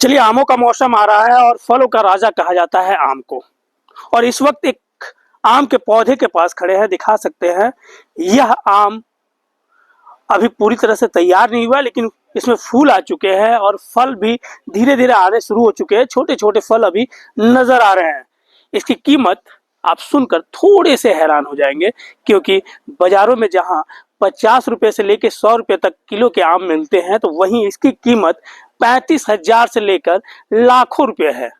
चलिए, आमों का मौसम आ रहा है और फलों का राजा कहा जाता है आम को। और इस वक्त एक आम के पौधे के पास खड़े हैं, दिखा सकते हैं। यह आम अभी पूरी तरह से तैयार नहीं हुआ, लेकिन इसमें फूल आ चुके हैं और फल भी धीरे धीरे आने शुरू हो चुके हैं। छोटे छोटे फल अभी नजर आ रहे हैं। इसकी कीमत आप सुनकर थोड़े से हैरान हो जाएंगे, क्योंकि बाजारों में जहां 50 रुपए से लेकर 100 रुपए तक किलो के आम मिलते हैं, तो वहीं इसकी कीमत 35,000 से लेकर लाखों रुपए है।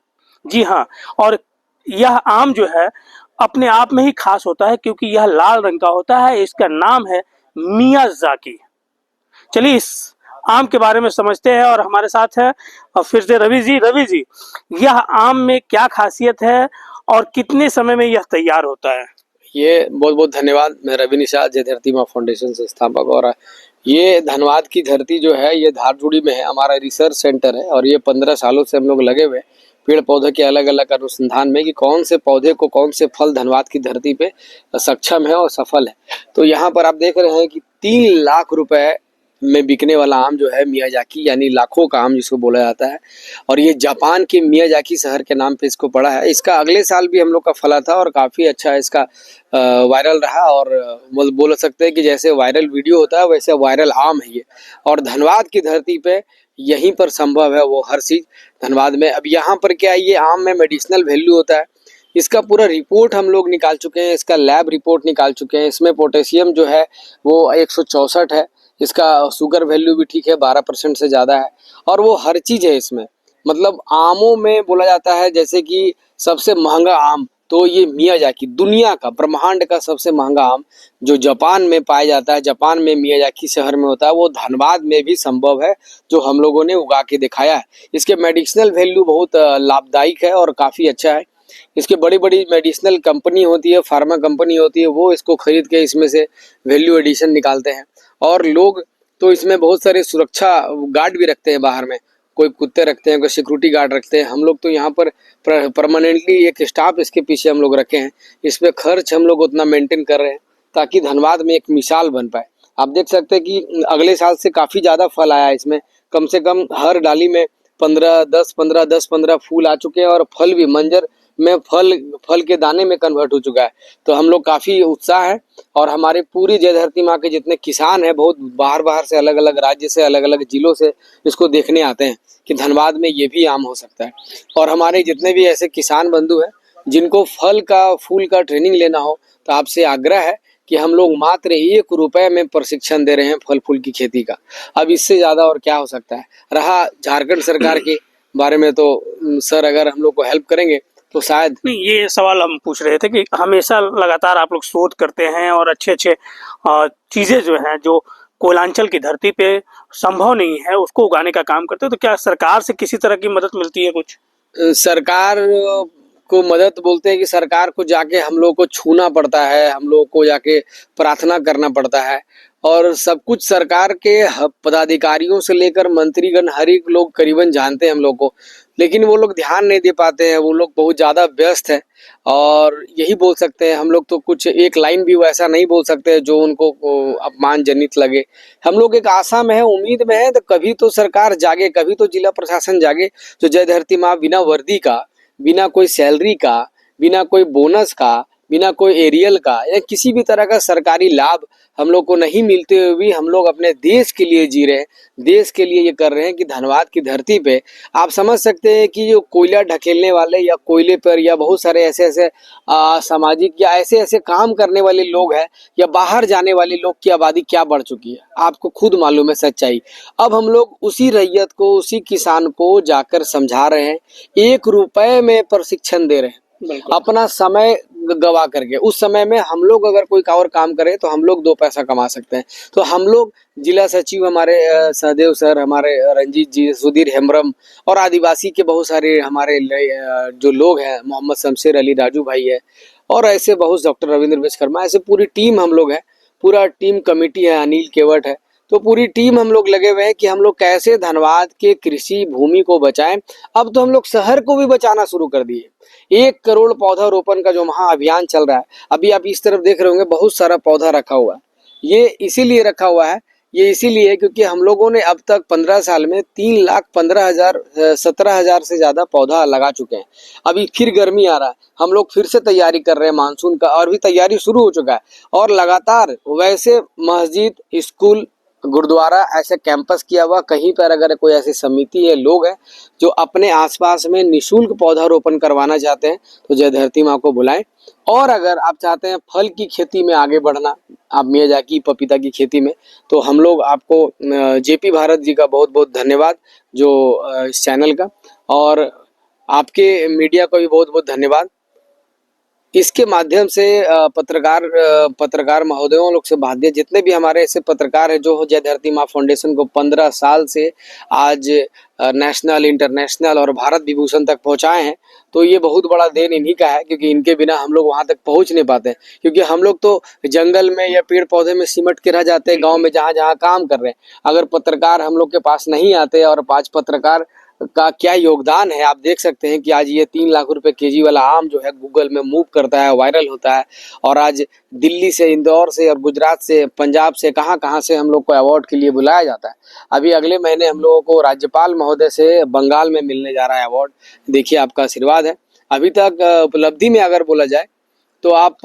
जी हाँ। और यह आम जो है अपने आप में ही खास होता है, क्योंकि यह लाल रंग का होता है। इसका नाम है मियाजाकी। चलिए, इस आम के बारे में समझते हैं और हमारे साथ है और फिर से रवि जी, यह आम में क्या खासियत है और कितने समय में यह तैयार होता है? ये बहुत बहुत धन्यवाद। मैं रवि निषाद, जय धरती माँ फाउंडेशन संस्थापक। और ये धनबाद की धरती जो है ये धारचूड़ी में है, हमारा रिसर्च सेंटर है। और ये 15 सालों से हम लोग लगे हुए पेड़ पौधे के अलग अलग अनुसंधान में कि कौन से पौधे को कौन से फल धनबाद की धरती पे सक्षम है और सफल है। तो यहाँ पर आप देख रहे हैं कि 3 लाख रुपए में बिकने वाला आम जो है मियाजाकी, यानी लाखों का आम जिसको बोला जाता है। और ये जापान के मियाजाकी शहर के नाम पे इसको पड़ा है। इसका अगले साल भी हम लोग का फला था और काफ़ी अच्छा इसका वायरल रहा। और बोल सकते हैं कि जैसे वायरल वीडियो होता है वैसे वायरल आम है ये। और धनबाद की धरती पे यहीं पर संभव है वो हर चीज़ धनबाद में। अब यहाँ पर क्या है, ये आम में मेडिसिनल वैल्यू होता है। इसका पूरा रिपोर्ट हम लोग निकाल चुके हैं, इसका लैब रिपोर्ट निकाल चुके हैं। इसमें पोटेशियम जो है वो 164 है। इसका शुगर वैल्यू भी ठीक है, 12% से ज़्यादा है। और वो हर चीज़ है इसमें। मतलब आमों में बोला जाता है जैसे कि सबसे महंगा आम, तो ये मियाजाकी दुनिया का ब्रह्मांड का सबसे महंगा आम जो जापान में पाया जाता है, जापान में मियाजाकी शहर में होता है, वो धनबाद में भी संभव है, जो हम लोगों ने उगा के दिखाया है। इसके मेडिसिनल वैल्यू बहुत लाभदायक है और काफ़ी अच्छा है। इसके बड़ी बड़ी मेडिसिनल कंपनी होती है, फार्मा कंपनी होती है, वो इसको खरीद के इसमें से वैल्यू एडिशन निकालते हैं। और लोग तो इसमें बहुत सारे सुरक्षा गार्ड भी रखते हैं बाहर में, कोई कुत्ते रखते हैं, कोई सिक्योरिटी गार्ड रखते हैं। हम लोग तो यहाँ पर परमानेंटली एक स्टाफ इसके पीछे हम लोग रखे हैं। इस पे खर्च हम लोग उतना मेंटेन कर रहे हैं ताकि धनबाद में एक मिसाल बन पाए। आप देख सकते हैं कि अगले साल से काफ़ी ज़्यादा फल आया इसमें। कम से कम हर डाली में 15 फूल आ चुके हैं और फल भी मंजर में फल के दाने में कन्वर्ट हो चुका है। तो हम लोग काफ़ी उत्साह है। और हमारे पूरी जय धरती माँ के जितने किसान हैं, बहुत बाहर बाहर से, अलग अलग राज्य से, अलग अलग जिलों से इसको देखने आते हैं कि धनबाद में ये भी आम हो सकता है। और हमारे जितने भी ऐसे किसान बंधु हैं जिनको फूल का ट्रेनिंग लेना हो, तो आपसे आग्रह है कि हम लोग मात्र 1 रुपए में प्रशिक्षण दे रहे हैं फल फूल की खेती का। अब इससे ज़्यादा और क्या हो सकता है। रहा झारखंड सरकार के बारे में, तो सर अगर हम लोग को हेल्प करेंगे तो शायद। नहीं, ये सवाल हम पूछ रहे थे कि हमेशा लगातार आप लोग शोध करते हैं और अच्छे अच्छे चीजें जो हैं, जो कोयलांचल की धरती पे संभव नहीं है, उसको उगाने का काम करते हैं। तो क्या सरकार से किसी तरह की मदद मिलती है कुछ? सरकार को मदद बोलते हैं कि सरकार को जाके हम लोग को छूना पड़ता है, हम लोग को जाके प्रार्थना करना पड़ता है। और सब कुछ सरकार के पदाधिकारियों से लेकर मंत्रीगण हर एक लोग करीबन जानते हैं हम लोग को, लेकिन वो लोग ध्यान नहीं दे पाते हैं। वो लोग बहुत ज़्यादा व्यस्त है। और यही बोल सकते हैं हम लोग, तो कुछ एक लाइन भी वैसा नहीं बोल सकते जो उनको अपमानजनित लगे। हम लोग एक आशा में है, उम्मीद में है, तो कभी तो सरकार जागे, कभी तो जिला प्रशासन जागे। जो जय धरती माँ बिना वर्दी का, बिना कोई सैलरी का, बिना कोई बोनस का, बिना कोई एरियल का या किसी भी तरह का सरकारी लाभ हम लोग को नहीं मिलते हुए भी हम लोग अपने देश के लिए जी रहे हैं, देश के लिए ये कर रहे हैं कि धनबाद की धरती पे आप समझ सकते हैं कि जो कोयला ढकेलने वाले या कोयले पर या बहुत सारे ऐसे ऐसे सामाजिक या ऐसे ऐसे काम करने वाले लोग हैं या बाहर जाने वाले लोग की आबादी क्या बढ़ चुकी है, आपको खुद मालूम है सच्चाई। अब हम लोग उसी रैयत को, उसी किसान को जाकर समझा रहे हैं, 1 रुपए में प्रशिक्षण दे रहे हैं अपना समय गवा करके। उस समय में हम लोग अगर कोई और काम करें तो हम लोग 2 पैसा कमा सकते हैं। तो हम लोग जिला सचिव हमारे सहदेव सर, हमारे रंजीत जी, सुधीर हेम्ब्रम और आदिवासी के बहुत सारे हमारे जो लोग हैं, मोहम्मद शमशेर अली, राजू भाई है, और ऐसे बहुत, डॉक्टर रविंद्र विश्वकर्मा, ऐसे पूरी टीम हम लोग हैं, पूरा टीम कमेटी है, अनिल केवट है। तो पूरी टीम हम लोग लगे हुए हैं कि हम लोग कैसे धनबाद के कृषि भूमि को बचाएं। अब तो हम लोग शहर को भी बचाना शुरू कर दिए। 1 करोड़ पौधा रोपण का जो महा अभियान चल रहा है, अभी आप इस तरफ देख रहे होंगे बहुत सारा पौधा रखा हुआ है। ये इसीलिए रखा हुआ है ये इसीलिए क्योंकि हम लोगों ने अब तक 15 साल में 3,15,17,000 से ज्यादा पौधा लगा चुके हैं। अभी फिर गर्मी आ रहा है, हम लोग फिर से तैयारी कर रहे हैं मानसून का, और भी तैयारी शुरू हो चुका है। और लगातार वैसे मस्जिद, स्कूल, गुरुद्वारा, ऐसे कैंपस किया हुआ, कहीं पर अगर कोई ऐसी समिति है, लोग हैं जो अपने आसपास में निःशुल्क पौधारोपण करवाना चाहते हैं, तो जय धरती माँ को बुलाएं। और अगर आप चाहते हैं फल की खेती में आगे बढ़ना, आप मियाजाकी पपीता की खेती में, तो हम लोग आपको जेपी भारत जी का बहुत बहुत धन्यवाद, जो इस चैनल का, और आपके मीडिया को भी बहुत बहुत धन्यवाद। इसके माध्यम से पत्रकार महोदयों लोग से बात दिया, जितने भी हमारे ऐसे पत्रकार हैं जो जय धरती माँ फाउंडेशन को 15 साल से आज नेशनल, इंटरनेशनल और भारत विभूषण तक पहुंचाए हैं, तो ये बहुत बड़ा देन इन्हीं का है, क्योंकि इनके बिना हम लोग वहां तक पहुंच नहीं पाते, क्योंकि हम लोग तो जंगल में या पेड़ पौधे में सिमट के रह जाते हैं, गांव में जहां जहां काम कर रहे हैं। अगर पत्रकार हम लोग के पास नहीं आते, और 5 पत्रकार का क्या योगदान है, आप देख सकते हैं कि आज ये 3 लाख रुपए केजी वाला आम जो है गूगल में मूव करता है, वायरल होता है, और आज दिल्ली से, इंदौर से और गुजरात से, पंजाब से, कहां से हम लोग को अवार्ड के लिए बुलाया जाता है। अभी अगले महीने हम लोगों को राज्यपाल महोदय से बंगाल में मिलने जा रहा है अवार्ड। देखिए, आपका आशीर्वाद है। अभी तक उपलब्धि में अगर बोला जाए तो आप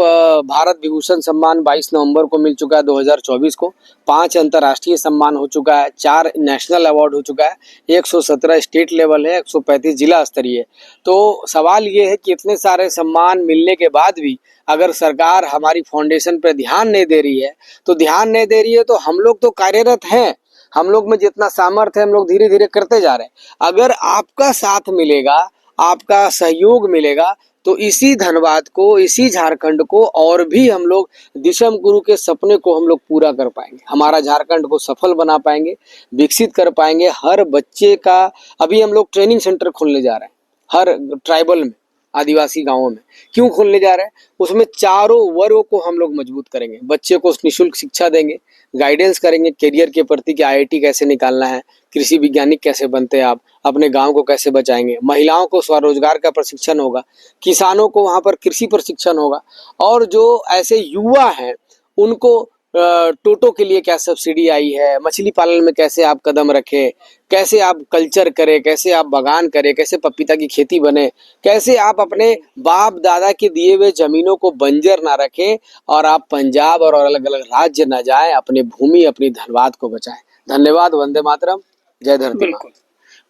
भारत विभूषण सम्मान 22 नवंबर को मिल चुका है 2024 को, 5 अंतर्राष्ट्रीय सम्मान हो चुका है, 4 नेशनल अवार्ड हो चुका है, 117 स्टेट लेवल है, 135 जिला स्तरीय। तो सवाल ये है कि इतने सारे सम्मान मिलने के बाद भी अगर सरकार हमारी फाउंडेशन पर ध्यान नहीं दे रही है, तो ध्यान नहीं दे रही है तो हम लोग तो कार्यरत हैं, हम लोग में जितना सामर्थ्य है हम लोग धीरे धीरे करते जा रहे हैं। अगर आपका साथ मिलेगा, आपका सहयोग मिलेगा, तो इसी धनबाद को, इसी झारखंड को और भी हम लोग दिशम गुरु के सपने को हम लोग पूरा कर पाएंगे, हमारा झारखंड को सफल बना पाएंगे, विकसित कर पाएंगे। हर बच्चे का अभी हम लोग ट्रेनिंग सेंटर खोलने जा रहे हैं, हर ट्राइबल में, आदिवासी गांवों में। क्यों खोलने जा रहे हैं? उसमें चारों वर्गों को हम लोग मजबूत करेंगे, बच्चे को निःशुल्क शिक्षा देंगे, गाइडेंस करेंगे करियर के प्रति कि IIT कैसे निकालना है, कृषि वैज्ञानिक कैसे बनते हैं आप, अपने गांव को कैसे बचाएंगे, महिलाओं को स्वरोजगार का प्रशिक्षण होगा, किसानों को वहां पर कृषि प्रशिक्षण होगा, और जो ऐसे युवा हैं उनको टोटो के लिए क्या सब्सिडी आई है, मछली पालन में कैसे आप कदम रखें, कैसे आप कल्चर करें, कैसे आप बागान करें, कैसे पपीता की खेती बने, कैसे आप अपने बाप दादा के दिए हुए जमीनों को बंजर ना रखें, और आप पंजाब और अलग अलग राज्य ना जाएं, अपनी भूमि, अपनी धनबाद को बचाएं। धन्यवाद। वंदे मातरम। जय धरती माँ।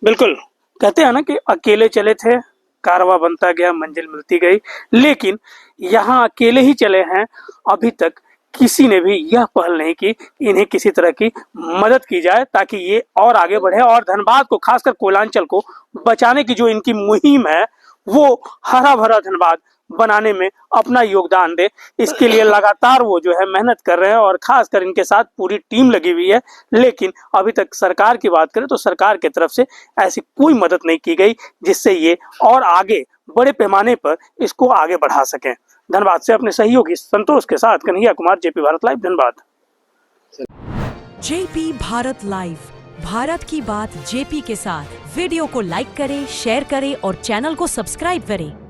बिल्कुल कहते हैं ना कि अकेले चले थे, कारवां बनता गया, मंजिल मिलती गई, लेकिन यहाँ अकेले ही चले हैं। अभी तक किसी ने भी यह पहल नहीं की कि इन्हें किसी तरह की मदद की जाए ताकि ये और आगे बढ़े, और धनबाद को, खासकर कोयलांचल को बचाने की जो इनकी मुहिम है, वो हरा भरा धनबाद बनाने में अपना योगदान दे। इसके लिए लगातार वो जो है मेहनत कर रहे हैं, और खासकर इनके साथ पूरी टीम लगी हुई है। लेकिन अभी तक सरकार की बात करें तो सरकार की तरफ से ऐसी कोई मदद नहीं की गई जिससे ये और आगे बड़े पैमाने पर इसको आगे बढ़ा सकें। धनबाद से अपने सहयोगी संतोष के साथ Kanhaiya Kumar, JP Bharat live, Dhanbad. JP Bharat live, Bharat की बात जेपी के साथ। वीडियो को लाइक करें, शेयर करें और चैनल को सब्सक्राइब करें।